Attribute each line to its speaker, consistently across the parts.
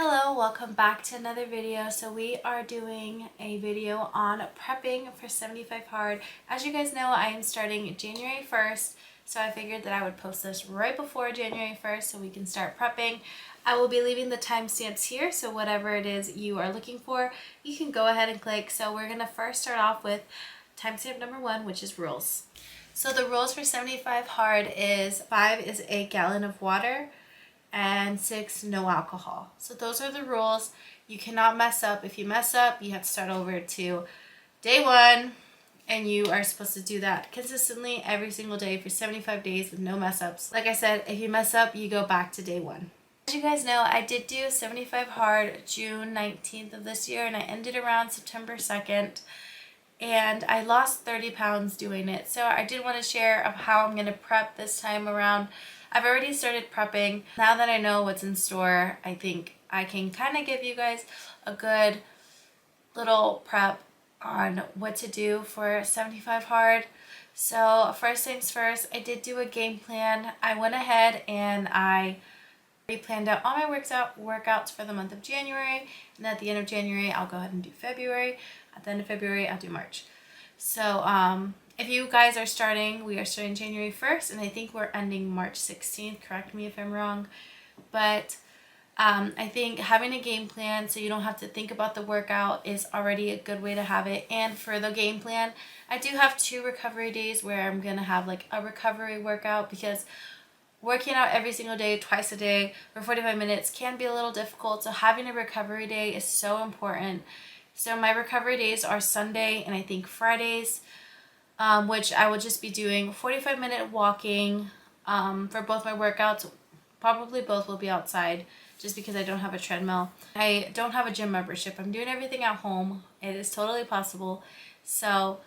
Speaker 1: Hello, welcome back to another video. So we are doing a video on prepping for 75 hard. As you guys know, I am starting January 1st, so I figured that I would post this right before January 1st so we can start prepping. I will be leaving the timestamps here, so whatever it is you are looking for, you can go ahead and click. So we're gonna first start off with timestamp number 1, which is rules. So the rules for 75 hard is 5 is a gallon of water, and 6, no alcohol. So those are the rules. You cannot mess up. If you mess up, you have to start over to day 1, and you are supposed to do that consistently every single day for 75 days with no mess ups. Like I said, if you mess up, you go back to day 1. As you guys know, I did do 75 hard June 19th of this year, and I ended around September 2nd. And I lost 30 pounds doing it. So I did want to share of how I'm going to prep this time around. I've already started prepping. Now that I know what's in store, I think I can kind of give you guys a good little prep on what to do for 75 hard. So first things first, I did do a game plan. I went ahead and I planned out all my workouts for the month of January, and at the end of January I'll go ahead and do February. At the end of February I'll do March. So if you guys are starting, we are starting January 1st, and I think we're ending March 16th. Correct me if I'm wrong. But I think having a game plan so you don't have to think about the workout is already a good way to have it. And for the game plan, I do have 2 recovery days where I'm going to have like a recovery workout, because working out every single day, twice a day for 45 minutes can be a little difficult. So having a recovery day is so important. So my recovery days are Sunday and I think Fridays, which I will just be doing 45-minute walking for both my workouts. Probably both will be outside just because I don't have a treadmill. I don't have a gym membership. I'm doing everything at home. It is totally possible. So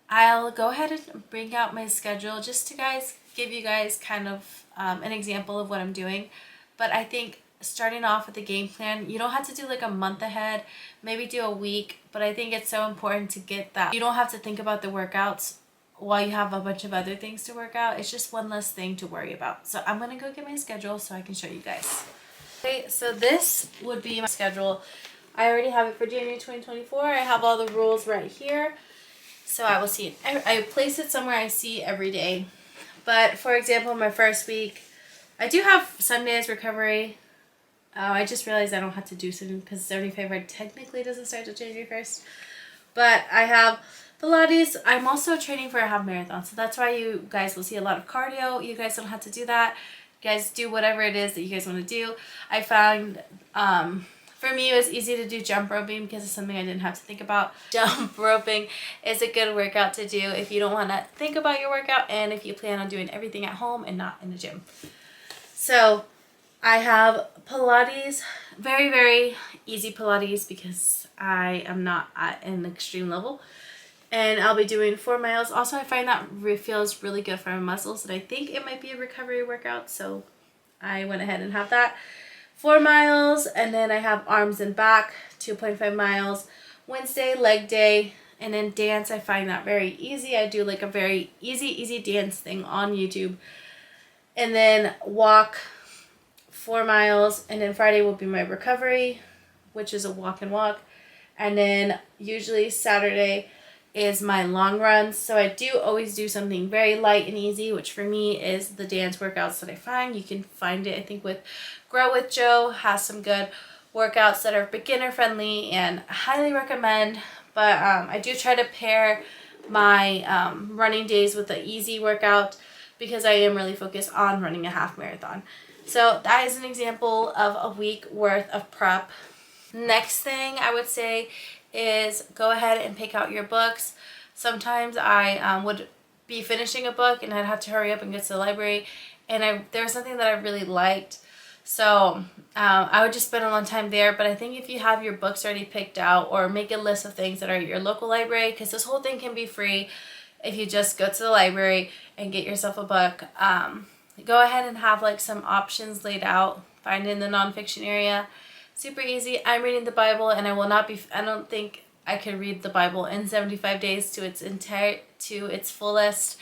Speaker 1: I'll go ahead and bring out my schedule just to give you guys kind of an example of what I'm doing. But I think starting off with the game plan, you don't have to do like a month ahead, maybe do a week, but I think it's so important to get that. You don't have to think about the workouts while you have a bunch of other things to work out. It's just one less thing to worry about. So I'm gonna go get my schedule so I can show you guys. Okay, so this would be my schedule. I already have it for January 2024. I have all the rules right here. So I will see it. I place it somewhere I see every day. But for example, my first week, I do have Sunday as recovery. I just realized I don't have to do something because 75 hard technically doesn't start till January 1st. But I have Pilates. I'm also training for a half marathon. So that's why you guys will see a lot of cardio. You guys don't have to do that. You guys do whatever it is that you guys want to do. I found for me, it was easy to do jump roping because it's something I didn't have to think about. Jump roping is a good workout to do if you don't want to think about your workout and if you plan on doing everything at home and not in the gym. So I have Pilates, very, very easy Pilates because I am not at an extreme level. And I'll be doing 4 miles. Also, I find that feels really good for my muscles, and I think it might be a recovery workout, so I went ahead and have that. 4 miles, and then I have arms and back, 2.5 miles. Wednesday, leg day, and then dance. I find that very easy. I do like a very easy dance thing on YouTube. And then walk 4 miles, and then Friday will be my recovery, which is a walk and walk. And then usually Saturday is my long runs. So I do always do something very light and easy, which for me is the dance workouts that I find. You can find it, I think, with Grow with Joe has some good workouts that are beginner friendly and I highly recommend. But I do try to pair my running days with an easy workout because I am really focused on running a half marathon. So that is an example of a week worth of prep. Next thing I would say is go ahead and pick out your books. Sometimes I would be finishing a book and I'd have to hurry up and get to the library, and there was something that I really liked. So I would just spend a long time there. But I think if you have your books already picked out, or make a list of things that are at your local library, because this whole thing can be free if you just go to the library and get yourself a book. Go ahead and have like some options laid out. Find in the nonfiction area. Super easy. I'm reading the Bible, and I don't think I could read the Bible in 75 days to its fullest.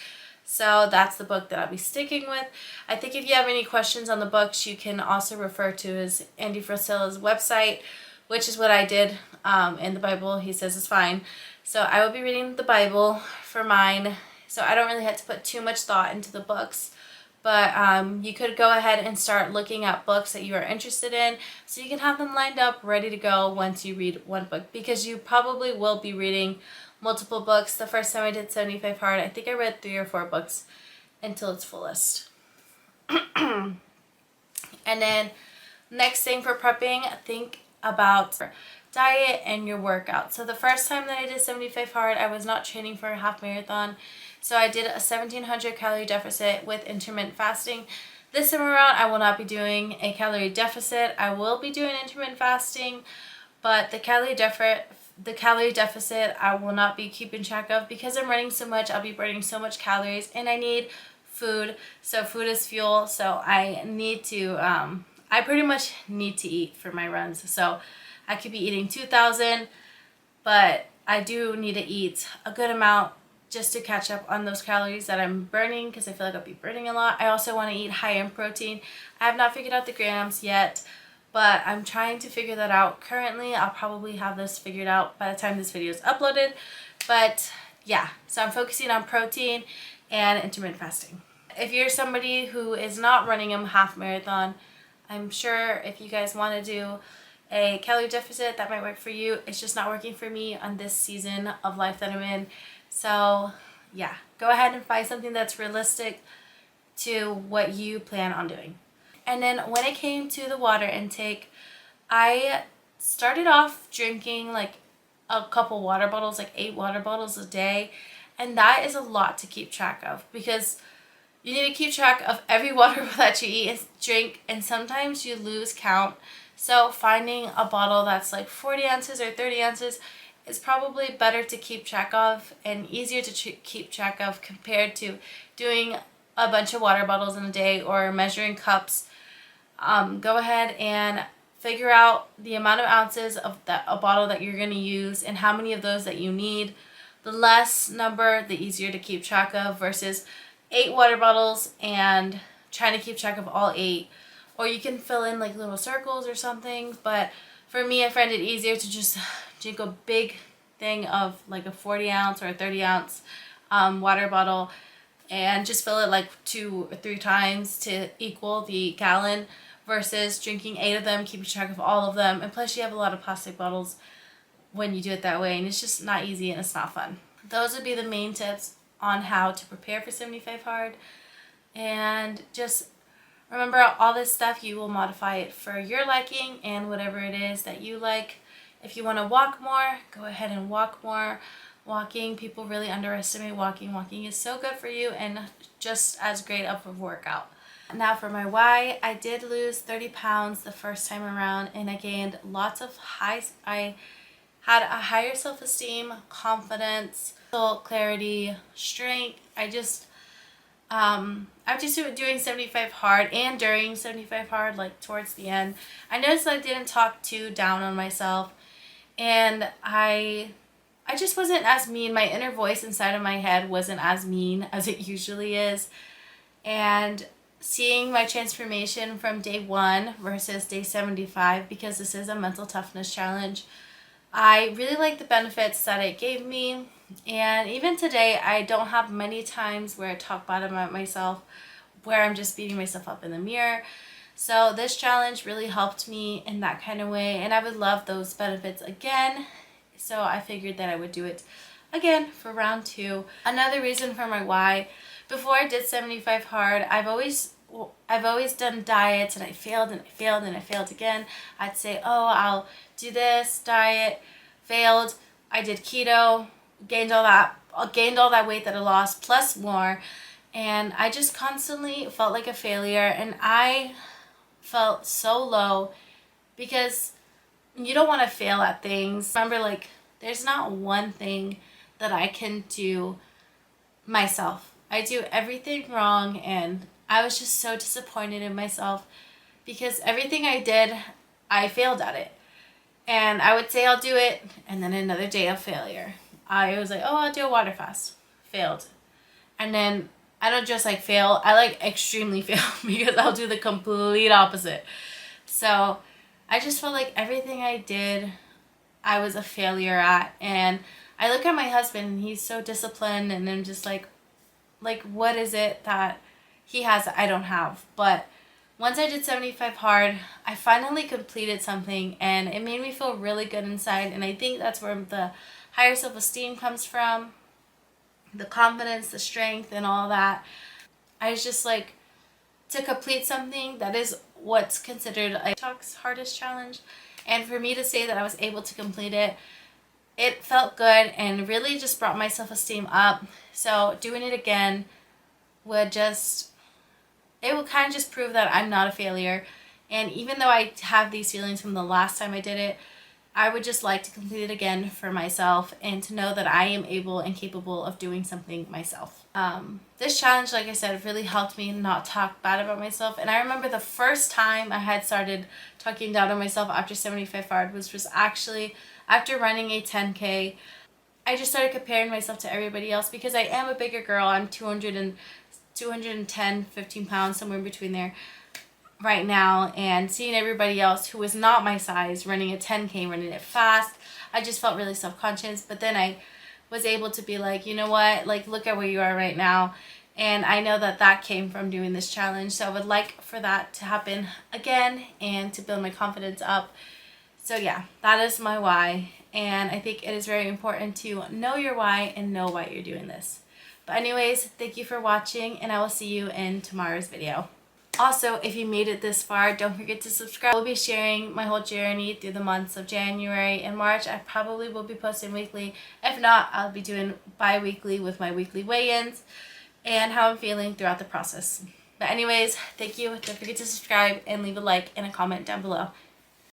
Speaker 1: So that's the book that I'll be sticking with. I think if you have any questions on the books, you can also refer to his Andy Frisella's website, which is what I did in the Bible. He says it's fine. So I will be reading the Bible for mine. So I don't really have to put too much thought into the books. But you could go ahead and start looking at books that you are interested in so you can have them lined up ready to go once you read one book, because you probably will be reading multiple books. The first time I did 75 Hard, I think I read 3 or 4 books until its fullest. And then next thing for prepping, think about diet and your workout. So the first time that I did 75 Hard, I was not training for a half marathon. So I did a 1700 calorie deficit with intermittent fasting. This time around, I will not be doing a calorie deficit. I will be doing intermittent fasting, but the calorie deficit I will not be keeping track of because I'm running so much. I'll be burning so much calories and I need food. So food is fuel. So I need to, I pretty much need to eat for my runs. So I could be eating 2,000, but I do need to eat a good amount just to catch up on those calories that I'm burning, because I feel like I'll be burning a lot. I also want to eat high in protein. I have not figured out the grams yet, but I'm trying to figure that out currently. I'll probably have this figured out by the time this video is uploaded. But yeah, so I'm focusing on protein and intermittent fasting. If you're somebody who is not running a half marathon, I'm sure if you guys want to do a calorie deficit, that might work for you. It's just not working for me on this season of life that I'm in. So yeah, go ahead and find something that's realistic to what you plan on doing. And then when it came to the water intake, I started off drinking like a couple water bottles, like 8 water bottles a day. And that is a lot to keep track of, because you need to keep track of every water that you eat and drink, and sometimes you lose count. So finding a bottle that's like 40 ounces or 30 ounces is probably better to keep track of and easier to keep track of compared to doing a bunch of water bottles in a day or measuring cups. Go ahead and figure out the amount of ounces of a bottle that you're going to use and how many of those that you need. The less number, the easier to keep track of, versus 8 water bottles and trying to keep track of all 8. Or you can fill in like little circles or something, but for me, I find it easier to just drink a big thing of like a 40 ounce or a 30 ounce water bottle and just fill it like 2 or 3 times to equal the gallon, versus drinking 8 of them, keeping track of all of them. And plus you have a lot of plastic bottles when you do it that way, and it's just not easy and it's not fun. Those would be the main tips on how to prepare for 75 Hard. And just remember, all this stuff, you will modify it for your liking and whatever it is that you like. If you want to walk more, go ahead and walk more. Walking, people really underestimate walking. Walking is so good for you and just as great of a workout. Now for my why, I did lose 30 pounds the first time around, and I gained lots of I had a higher self-esteem, confidence, clarity, strength. After doing 75 Hard and during 75 Hard, like towards the end, I noticed that I didn't talk too down on myself, and I just wasn't as mean. My inner voice inside of my head wasn't as mean as it usually is. And seeing my transformation from day 1 versus day 75, because this is a mental toughness challenge, I really like the benefits that it gave me. And even today, I don't have many times where I talk bad about myself, where I'm just beating myself up in the mirror. So this challenge really helped me in that kind of way, and I would love those benefits again. So I figured that I would do it again for round 2. Another reason for my why, before I did 75 Hard, I've always done diets, and I failed and I failed and I failed again. I'd say, oh, I'll do this diet, failed. I did keto, gained all that weight that I lost plus more, and I just constantly felt like a failure, and I felt so low, because you don't want to fail at things. Remember, like, there's not one thing that I can do myself. I do everything wrong, and I was just so disappointed in myself because everything I did, I failed at it. And I would say I'll do it, and then another day of failure. I was like, oh, I'll do a water fast. Failed. And then I don't just like fail, I like extremely fail because I'll do the complete opposite. So I just felt like everything I did, I was a failure at. And I look at my husband and he's so disciplined, and I'm just like what is it that he has that I don't have? But once I did 75 hard, I finally completed something and it made me feel really good inside. And I think that's where the higher self-esteem comes from, the confidence, the strength, and all that. I was just like, to complete something that is what's considered a TikTok's hardest challenge, and for me to say that I was able to complete it, it felt good and really just brought my self-esteem up. So doing it again would just, it would kind of just prove that I'm not a failure. And even though I have these feelings from the last time I did it, I would just like to complete it again for myself and to know that I am able and capable of doing something myself. This challenge, like I said, really helped me not talk bad about myself. And I remember the first time I had started talking down on myself after 75 hard was actually after running a 10K. I just started comparing myself to everybody else because I am a bigger girl. I'm 210, 15 pounds, somewhere in between there right now, and seeing everybody else who was not my size running a 10K, running it fast, I just felt really self-conscious. But then I was able to be like, you know what, like, look at where you are right now. And I know that that came from doing this challenge. So I would like for that to happen again and to build my confidence up. So yeah, that is my why. And I think it is very important to know your why and know why you're doing this. But anyways, thank you for watching, and I will see you in tomorrow's video. Also, if you made it this far, don't forget to subscribe. I will be sharing my whole journey through the months of January and March. I probably will be posting weekly. If not, I'll be doing bi-weekly with my weekly weigh-ins and how I'm feeling throughout the process. But anyways, thank you. Don't forget to subscribe and leave a like and a comment down below.